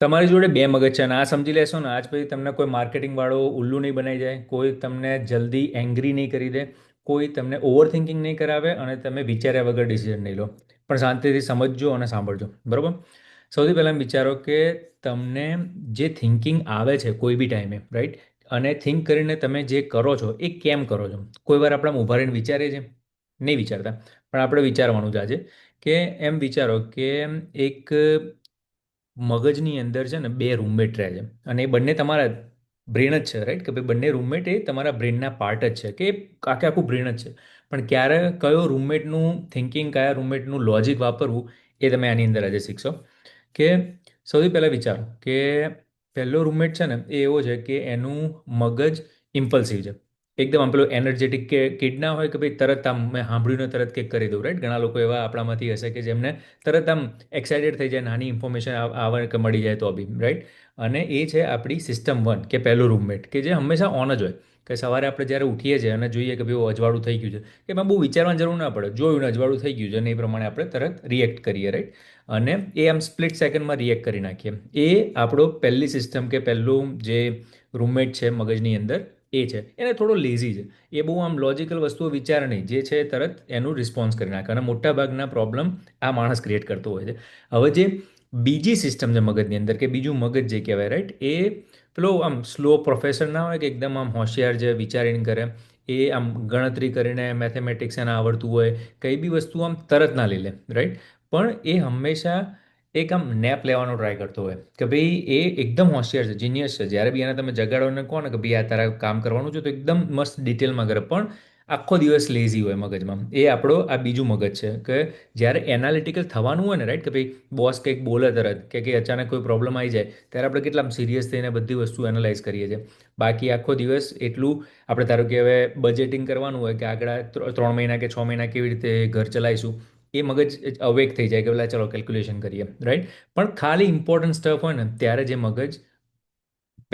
તમારી જોડે બે મગજ છે અને આ સમજી લેશો ને આજ પછી તમને કોઈ માર્કેટિંગ વાળો ઉલ્લુ નહીં બનાવી જાય, કોઈ તમને જલ્દી એંગ્રી નહીં કરી દે, કોઈ તમને ઓવર થિંકિંગ નહીં કરાવે અને તમે વિચાર્યા વગર ડિસિઝન નહીં લો. પણ શાંતિથી સમજજો અને સાંભળજો, બરોબર? સૌથી પહેલાં વિચારો કે તમને જે થિંકિંગ આવે છે કોઈ બી ટાઈમે, રાઈટ? અને થિંક કરીને તમે જે કરો છો એ કેમ કરો છો? કોઈ વાર આપણે આમ ઊભા રહીને વિચારીએ છીએ, નહીં વિચારતા, પણ આપણે વિચારવાનું છે આજે. કે એમ વિચારો કે એક મગજની અંદર છે ને બે રૂમમેટ રહે છે અને એ બંને તમારા બ્રેન જ છે, રાઈટ? કે ભાઈ બંને રૂમમેટ એ તમારા બ્રેનના પાર્ટ જ છે, કે આખે આખું બ્રેન જ છે. પણ ક્યારે કયો રૂમમેટનું થિંકિંગ, કયા રૂમમેટનું લોજિક વાપરવું, એ તમે આની અંદર આજે શીખશો. કે સૌથી પહેલાં વિચારો કે પહેલો રૂમમેટ છે ને એ એવો છે કે એનું મગજ ઇમ્પલ્સિવ છે. એકદમ આમ પેલું એનર્જેટિક કે કિડ ના હોય કે ભાઈ તરત આમ મેં સાંભળ્યું ને તરત કંઈક કરી દઉં, રાઈટ? ઘણા લોકો એવા આપણામાંથી હશે કે જેમને તરત આમ એક્સાઇટેડ થઈ જાય નાની ઇન્ફોર્મેશન આવે કે મળી જાય તો બી, રાઈટ? અને એ છે આપણી સિસ્ટમ 1 કે પહેલો રૂમમેટ, કે જે હંમેશા ઓન જ હોય. કે સવારે આપણે જ્યારે ઉઠીએ છીએ અને જોઈએ કે ભાઈ અજવાળું થઈ ગયું છે, કે એમાં બહુ વિચારવાની જરૂર ના પડે, જોયું ને અજવાળું થઈ ગયું છે અને એ પ્રમાણે આપણે તરત રિએક્ટ કરીએ, રાઈટ? અને એ આમ સ્પ્લિટ સેકન્ડમાં રિએક્ટ કરી નાખીએ. એ આપણો પહેલી સિસ્ટમ કે પહેલું જે રૂમમેટ છે મગજની અંદર, એ છે. એને થોડો લેઝી છે. એ બહુ આમ લોજિકલ વસ્તુઓ વિચાર નહીં, જે છે તરત એનું રિસ્પોન્સ કરી નાખે અને મોટાભાગના પ્રોબ્લેમ આ માણસ ક્રિએટ કરતો હોય છે. હવે જે બીજી સિસ્ટમ છે મગજની અંદર, કે બીજું મગજ જે કહેવાય, રાઈટ? એ પેલો આમ સ્લો પ્રોફેસર ના હોય કે એકદમ આમ હોશિયાર જે વિચારીને કરે, એ આમ ગણતરી કરીને મેથેમેટિક્સ એને આવડતું હોય, કઈ બી વસ્તુ આમ તરત ના લઈ લે, રાઈટ? પણ એ હંમેશા એક આમ નેપ લેવાનો ટ્રાય કરતો હોય કે ભાઈ એ એકદમ હોશિયાર છે, જીનિયસ છે. જ્યારે બી એને તમે જગાડો ને કહો ને કે ભાઈ આ તારા કામ કરવાનું છે, તો એકદમ મસ્ત ડિટેલમાં કરે, પણ આખો દિવસ લેઝી હોય મગજમાં. એ આપણો આ બીજું મગજ છે. કે જ્યારે એનાલિટિકલ થવાનું હોય ને, રાઈટ? કે ભાઈ બોસ કંઈક બોલે તરત કે અચાનક કોઈ પ્રોબ્લેમ આવી જાય, ત્યારે આપણે કેટલા સિરિયસ થઈને બધી વસ્તુ એનાલાઇઝ કરીએ છીએ. બાકી આખો દિવસ એટલું આપણે ધારો કે હવે બજેટિંગ કરવાનું હોય કે આગળ 3 મહિના કે 6 મહિના કેવી રીતે ઘર ચલાવીશું, એ મગજ અવેક થઈ જાય કે પેલા ચલો કેલ્ક્યુલેશન કરીએ, રાઈટ? પણ ખાલી ઇમ્પોર્ટન્ટ સ્ટફ હોય ને ત્યારે જે મગજ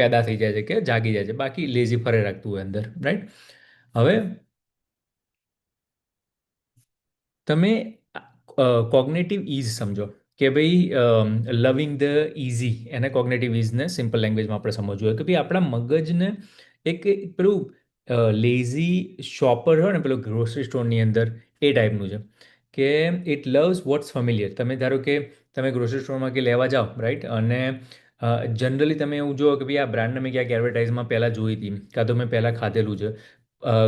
પેદા થઈ જાય છે કે જાગી જાય છે, બાકી લેઝી ફરે રાખતું હોય અંદર, રાઈટ? હવે તમે કોગ્નેટિવ ઇઝ સમજો કે ભાઈ લવિંગ ધ ઇઝી, એને કોગ્નેટિવ ઇઝને સિમ્પલ લેંગ્વેજમાં આપણે સમજવું હોય કે ભાઈ આપણા મગજને એક પેલું લેઝી શોપર હોય ને પેલું ગ્રોસરી સ્ટોરની અંદર, એ ટાઈપનું છે. કે ઇટ લવ્સ વોટ્સ ફેમિલિયર. તમે ધારો કે તમે ગ્રોસરી સ્ટોરમાં કે લેવા જાઓ, રાઈટ? અને જનરલી તમે એવું જુઓ કે ભાઈ આ બ્રાન્ડને મેં ક્યાંક એડવર્ટાઇઝમાં પહેલાં જોઈ હતી, કાં તો મેં પહેલાં ખાધેલું છે,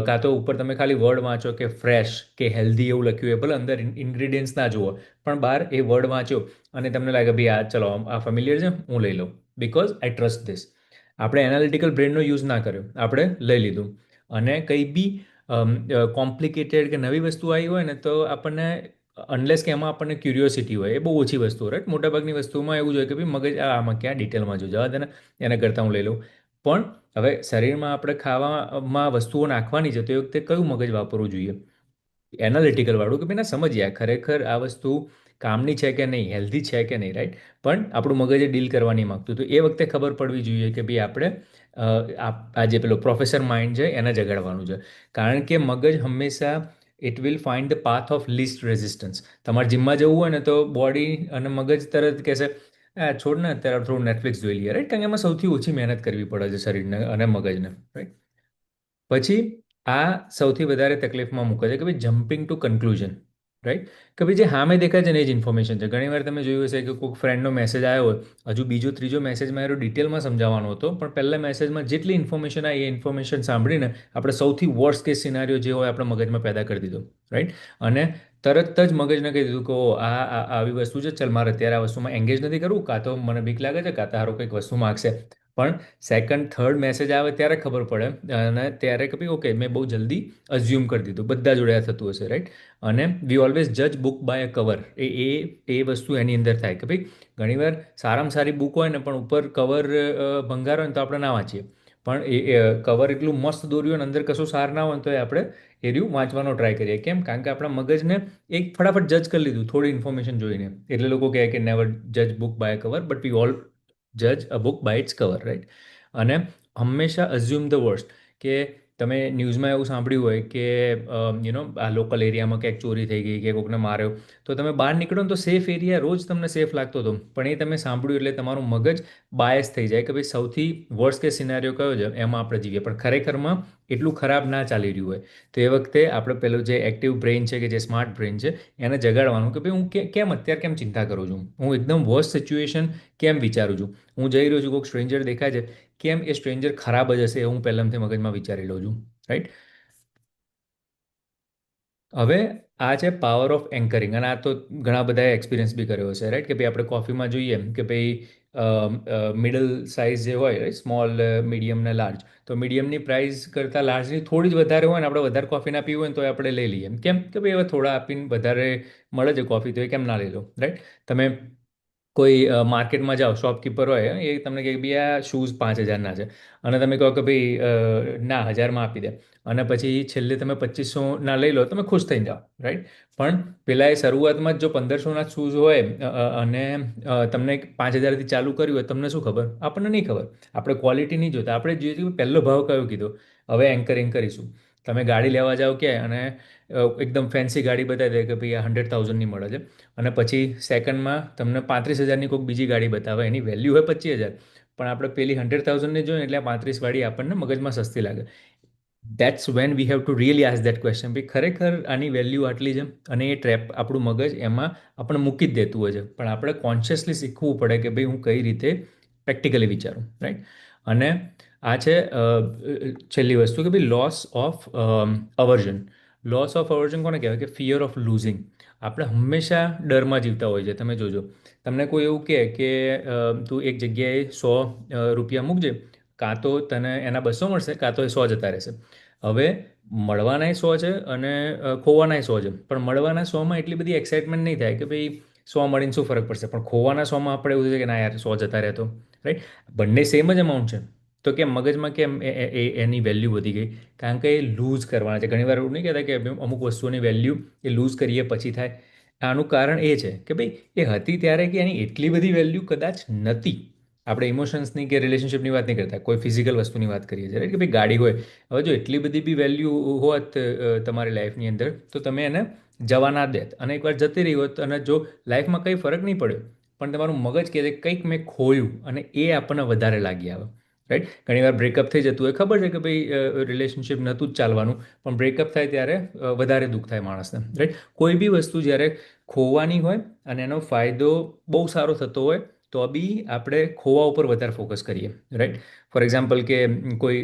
કાં તો ઉપર તમે ખાલી વર્ડ વાંચો કે ફ્રેશ કે હેલ્ધી એવું લખ્યું હોય, ભલે અંદર ઇન્ગ્રીડિયન્ટ્સ ના જુઓ, પણ બહાર એ વર્ડ વાંચો અને તમને લાગે ભાઈ આ ચલો આ ફેમિલિયર છે, હું લઈ લઉં, બિકોઝ આઈ ટ્રસ્ટ ધીસ. આપણે એનાલિટિકલ બ્રેનનો યુઝ ના કર્યો, આપણે લઈ લીધું. અને કંઈ બી કોમ્પ્લિકેટેડ કે નવી વસ્તુ આવી હોય ને, તો આપણને અનલેસ કે એમાં આપણને ક્યુરિયોસિટી હોય, એ બહુ ઓછી વસ્તુ, રાઈટ? મોટાભાગની વસ્તુમાં એવું જ હોય કે ભાઈ મગજ આમાં ક્યાં ડિટેલમાં જો જવા દે ને, એના કરતાં હું લઈ લઉં. પણ હવે શરીરમાં આપણે ખાવામાં વસ્તુઓ નાખવાની છે, તો એ વખતે કયું મગજ વાપરવું જોઈએ? એનાલિટિકલ વાળું, કે ભાઈ ના સમજીએ ખરેખર આ વસ્તુ કામની છે કે નહીં, હેલ્ધી છે કે નહીં, રાઈટ? પણ આપણું મગજ એ ડીલ કરવા નહીં માગતું, તો એ વખતે ખબર પડવી જોઈએ કે ભાઈ આપણે આ જે પેલો પ્રોફેસર માઇન્ડ છે એને જગાડવાનું છે. કારણ કે મગજ હંમેશા it will find the path of least resistance. તમારે જીમમાં જવું હોય ને તો બોડી અને મગજ તરત કહેશે છોડ ને અત્યારે થોડું નેટફ્લિક્સ જોઈ લઈએ, રાઈટ? કારણ કે એમાં સૌથી ઓછી મહેનત કરવી પડે છે શરીરને અને મગજને, રાઈટ? પછી આ સૌથી વધારે તકલીફમાં મૂકે છે કે ભાઈ જમ્પિંગ ટુ કન્ક્લુઝન, રાઈટ? કે ભાઈ જે સામે દેખાય છે ને એ જ ઇન્ફોર્મેશન છે. ઘણીવાર તમે જોયું હશે કે કોઈક ફ્રેન્ડનો મેસેજ આવ્યો હોય, હજુ બીજો ત્રીજો મેસેજમાં એનો ડિટેલમાં સમજાવવાનો હતો, પણ પહેલા મેસેજમાં જેટલી ઇન્ફોર્મેશન આવી એ ઇન્ફોર્મેશન સાંભળીને આપણે સૌથી વર્સ્ટ કેસ સિનારીઓ જે હોય આપણા મગજમાં પેદા કરી દીધો, રાઈટ? અને તરત જ મગજને કહી દીધું કે આવી વસ્તુ છે, ચાલ મારે અત્યારે આ વસ્તુમાં એંગેજ નથી કરવું, કાં તો મને બીક લાગે છે, કાં તો હારો કંઈક વસ્તુ માગશે. પણ સેકન્ડ થર્ડ મેસેજ આવે ત્યારે ખબર પડે અને ત્યારે કે ભાઈ ઓકે મેં બહુ જલ્દી અઝ્યુમ કરી દીધું, બધા જોડે આ થતું હશે, રાઈટ? અને વી ઓલવેઝ જજ બુક બાય અ કવર. એ વસ્તુ એની અંદર થાય કે ભાઈ ઘણીવાર સારામાં સારી બુક હોય ને પણ ઉપર કવર ભંગાર હોય ને તો આપણે ના વાંચીએ. પણ કવર એટલું મસ્ત દોર્યું હોય ને અંદર કશું સાર ના હોય ને તો એ આપણે એ રહ્યું વાંચવાનો ટ્રાય કરીએ. કેમ? કારણ કે આપણા મગજને એક ફટાફટ જજ કરી લીધું થોડી ઇન્ફોર્મેશન જોઈને. એટલે લોકો કહે કે નેવર જજ book by cover but we all જજ અ book by it's cover, right? અને હંમેશા અઝ્યુમ ધ વર્સ્ટ. કે તમે ન્યૂઝમાં એવું સાંભળ્યું હોય કે આ લોકલ એરિયામાં ક્યાંક ચોરી થઈ ગઈ કે કોકને માર્યો, તો તમે બહાર નીકળો ને તો સેફ એરિયા રોજ તમને સેફ લાગતો હતો, પણ એ તમે સાંભળ્યું એટલે તમારું મગજ બાયસ થઈ જાય કે ભાઈ સૌથી વર્સ્ટ કેસ સિનારીઓ કયો છે એમાં આપણે જીવીએ, પણ ખરેખરમાં એટલું ખરાબ ના ચાલી રહ્યું હોય. તો એ વખતે આપણે પેલું જે એક્ટિવ બ્રેઇન છે કે જે સ્માર્ટ બ્રેઇન છે એને જગાડવાનું કે ભાઈ હું કેમ અત્યારે કેમ ચિંતા કરું છું, હું એકદમ વર્સ્ટ સિચ્યુએશન કેમ વિચારું છું, હું જઈ રહ્યો છું કોઈક સ્ટ્રેન્જર દેખાય છે, કેમ એ સ્ટ્રેન્જર ખરાબ જ હશે એવું હું પહેલાંથી મગજમાં વિચારી લઉં છું. રાઈટ. હવે આ છે પાવર ઓફ એન્કરિંગ, અને આ તો ઘણા બધાએ એક્સપિરિયન્સ બી કર્યો હશે, રાઈટ, કે ભાઈ આપણે કોફીમાં જોઈએ કે ભાઈ મિડલ સાઇઝ જે હોય, સ્મોલ, મીડિયમ ને લાર્જ, તો મીડિયમની પ્રાઇસ કરતાં લાર્જની થોડી જ વધારે હોય ને આપણે વધારે કોફી ના પીવું હોય ને તો આપણે લઈ લઈએ, કેમ કે ભાઈ હવે થોડા આપીને વધારે મળે છે કોફી, તો એ કેમ ના લઈ લો, રાઈટ. તમે કોઈ માર્કેટમાં જાઓ, શોપકીપર હોય એ તમને કહે કે ભાઈ આ શૂઝ 5,000ના છે, અને તમે કહો કે ભાઈ ના 1,000માં આપી દે, અને પછી છેલ્લે તમે 2,500ના લઈ લો, તમે ખુશ થઈ જાઓ, રાઈટ. પણ પેલા એ શરૂઆતમાં જ જો 1,500ના શૂઝ હોય અને તમને 5,000થી ચાલુ કર્યું હોય, તમને શું ખબર? આપણને નહીં ખબર. આપણે ક્વોલિટી નહીં જોતા, આપણે જોઈએ કે પહેલો ભાવ કયો કીધો. હવે એન્કરિંગ કરીશું. તમે ગાડી લેવા જાઓ ક્યાંય અને એકદમ ફેન્સી ગાડી બતાવી દે કે ભાઈ આ 100,000ની મળે છે, અને પછી સેકન્ડમાં તમને 35,000ની કોઈક બીજી ગાડી બતાવે, એની વેલ્યુ હોય 25,000, પણ આપણે પેલી 100,000ની જોઈએ એટલે 35 વાળી આપણને મગજમાં સસ્તી લાગે. That's when we have to really ask that question, ભાઈ ખરેખર આની વેલ્યુ આટલી છે, અને એ ટ્રેપ આપણું મગજ એમાં આપણે મૂકી જ દેતું હોય છે, પણ આપણે કોન્શિયસલી શીખવું પડે કે ભાઈ હું કઈ રીતે પ્રેક્ટિકલી વિચારું, રાઈટ. અને આ છે છેલ્લી વસ્તુ કે ભાઈ લોસ ઓફ અવર્જન. લોસ ઓફ અવર્જન કોને કહેવાય? કે ફિયર ઓફ લૂઝિંગ. આપણે હંમેશા ડરમાં જીવતા હોય છે. તમે જોજો, તમને કોઈ એવું કહે કે તું એક જગ્યાએ 100 રૂપિયા મૂકજે, કાં તો તને એના 200 મળશે, કાં તો એ 100 જતા રહેશે. હવે મળવાનાય 100 છે અને ખોવાનાય 100 છે, પણ મળવાના 100માં એટલી બધી એક્સાઇટમેન્ટ નહીં થાય કે ભાઈ 100 મળીને શું ફરક પડશે, પણ ખોવાના 100માં આપણે એવું છે કે ના યાર 100 જતા રહેતો, રાઈટ. બંને સેમ જ અમાઉન્ટ છે, તો કેમ મગજમાં કેમ એની વેલ્યુ વધી ગઈ? કારણ કે એ લૂઝ કરવાના છે. ઘણીવાર એવું નહીં કહેતા કે અમુક વસ્તુઓની વેલ્યુ એ લૂઝ કરીએ પછી થાય. આનું કારણ એ છે કે ભાઈ એ હતી ત્યારે કે એની એટલી બધી વેલ્યુ કદાચ નહોતી. આપણે ઇમોશન્સની કે રિલેશનશિપની વાત નહીં કરતા, કોઈ ફિઝિકલ વસ્તુની વાત કરીએ છીએ, રાઈટ, કે ભાઈ ગાડી હોય. હવે જો એટલી બધી બી વેલ્યુ હોત તમારી લાઈફની અંદર, તો તમે એને જવા ના દેત, અને એકવાર જતી રહી હોત અને જો લાઈફમાં કંઈ ફરક નહીં પડ્યો, પણ તમારું મગજ કહે છે કંઈક મેં ખોયું, અને એ આપણને વધારે લાગી આવે, રાઈટ. ઘણીવાર બ્રેકઅપ થઈ જતું હોય, ખબર છે કે ભાઈ રિલેશનશિપ નહોતું જ ચાલવાનું, પણ બ્રેકઅપ થાય ત્યારે વધારે દુઃખ થાય માણસને, રાઈટ. કોઈ બી વસ્તુ જ્યારે ખોવાની હોય અને એનો ફાયદો બહુ સારો થતો હોય, તો બી આપણે ખોવા ઉપર વધારે ફોકસ કરીએ, રાઈટ. ફોર એક્ઝામ્પલ કે કોઈ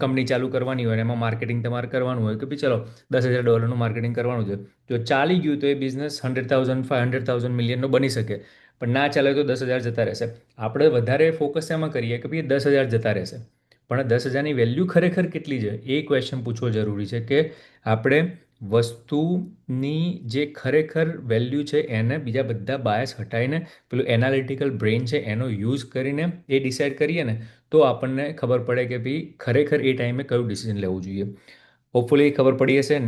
કંપની ચાલુ કરવાની હોય અને એમાં માર્કેટિંગ તમારે કરવાનું હોય કે ભાઈ ચલો $10,000નું માર્કેટિંગ કરવાનું છે, જો ચાલી ગયું તો એ બિઝનેસ 100,000, 500,000, મિલિયનનો બની શકે, પણ ના ચાલે તો 10,000 જતા રહેશે. આપણે વધારે ફોકસ એમાં કરીએ કે ભાઈ 10,000 જતા રહેશે, પણ 10,000ની વેલ્યુ ખરેખર કેટલી છે એ ક્વેશ્ચન પૂછવો જરૂરી છે, કે આપણે વસ્તુની જે ખરેખર વેલ્યુ છે એને બીજા બધા બાયસ હટાવીને પેલું એનાલિટિકલ બ્રેઇન છે એનો યુઝ કરીને એ ડિસાઇડ કરીએ ને, તો આપણને ખબર પડે કે ભાઈ ખરેખર એ ટાઈમે કયું ડિસિઝન લેવું જોઈએ. હોપફુલી ખબર પડી હશે.